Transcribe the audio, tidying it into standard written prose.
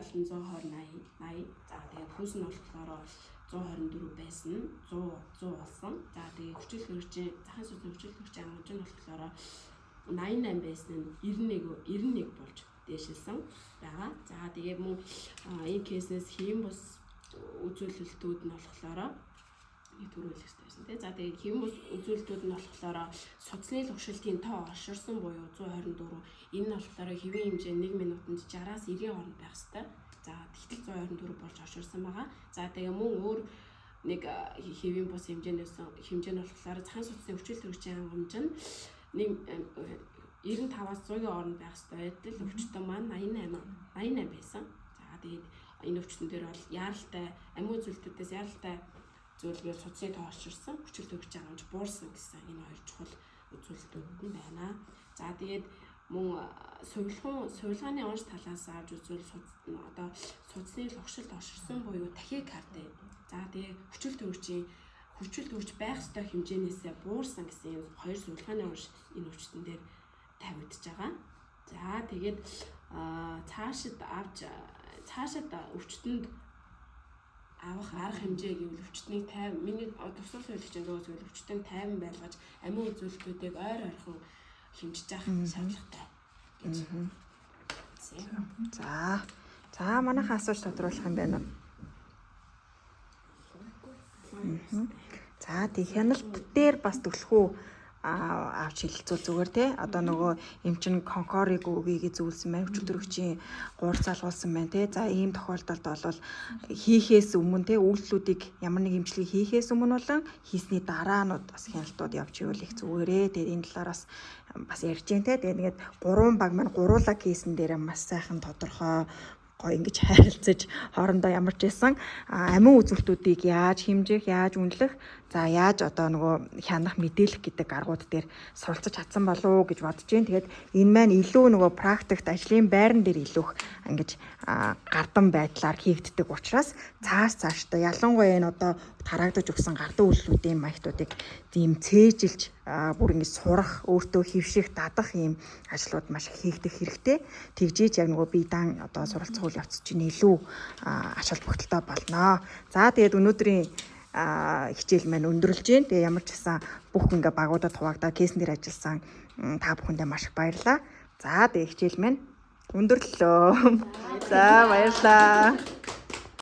120 80 за тэгээд хүйс нь болохоор 124 байсан 100 болсон. За тэгээд хүчил хөржийн захын сүнсний хүчил хөржийн хангамж нь болохоор 88 байсан нь 91 болж дээшилсэн байгаа. За тэгээд мөн энэ кейснээс хэм бус үзүүлэлтүүд нь болохоор төрүүлэх хэрэгтэйсэн тий. За тэгээд хэм бус үзүүлэлтүүд нь болохоор судасны лувшилтын тоо орширсан буюу 124. Энэ нь болохоор хэвийн хэмжээ 1 минутанд 60-аас 90 хооронд байх ёстой. За тэгтэл 124 болж орширсан байгаа. За тэгээ мөн өөр нэг хэвийн бус хэмжээ нь болохоор захын судасны хүчил төрөгчийн хангамж нь 95-аас 100-ийн хооронд байх ёстой байтал өвчтөн маань 88 байсан. За тэгээд энэ өвчтөн дээр бол яаралтай амин үзүүлэлтүүдээс яаралтай зүйлгээр судасны тоо орширсан хүчил төрөгчийн хангамж буурсан гэсэн энэ хоёр чухал үзүүлэлтүүд нь байна. За тэгээд мөн сувилгааны онц талаас авч үзвэл одоо судасны лувшилт орширсан буюу тахикарди. За тэгээд хүчил төрөгч байх ёстой хэмжээнээсээ буурсан гэсэн энэ хоёр сувилгааны онц энэ өвчтөн дээр тавигдж байгаа. За тэгээд цаашид өвчтөнд авах арга хэмжээ гэвэл өвчтнийг 50 миний тусал хөвлөгчийн зөөс гэвэл өвчтөнд 50 байлгаж амин үзүүлэлтүүдийг ойр ойрхон хэмжиж явах шаардлагатай гэж. За манайхаа асууж тодруулах юм байна уу? За тий хяналт дээр бас түлхүү авч хэлэлцүүл зүгээр тий. Одоо нөгөө эм чин конкорыг өгье зүйлсэн байна. Хүчил төрөгчийн гуур залгуулсан байна тий. За ийм тохиолдолд бол хийхээс өмнө тий үйлдэлүүдийг ямар нэг эмчилгээ хийхээс өмнө болон хийсний дараанууд бас хяналтууд явж ивэл их зүгээрээ. Тэгээд энэ талаараас бас ярьж дээ тий. Тэгээд ингээд 3 баг маань гуруула кейсэн дээр маш сайхан тодорхой гоо ингэж харилцаж хоорондоо ямарч байсан амин үзүүлэлтүүдийг яаж хэмжих, яаж үнэлэх, за яаж одоо нөгөө хянах, мэдээлэх гэдэг аргууд дээр суралцаж чадсан болов уу гэж бодож байна. Тэгээд энэ маань илүү нөгөө практикт ажлын байран дээр илүү ингэж гардан байдлаар хийгддэг учраас цаашдаа ялангуяа энэ одоо тараагдаж өгсөн гардан үйлчлүүдийн маягтуудыг тийм цээжилж бүр ингэж сурах, өөртөө хөвших, дадах ийм ажлууд маш их хийгдэх хэрэгтэй. Тэгжээж яг нөгөө бие даан одоо суралцах үйл явц чинь илүү ач холбогдолтой болно. За тэгээд өнөөдрийн хичээл маань өндөрлж байна. Тэгээ ямар ч гэсэн бүх ингээ багуудад хуваагдаад кейсэн дээр ажилласан та бүхэндээ маш их баярлалаа. За тэгээ хичээл маань өндөрлөлөө. За баярлалаа.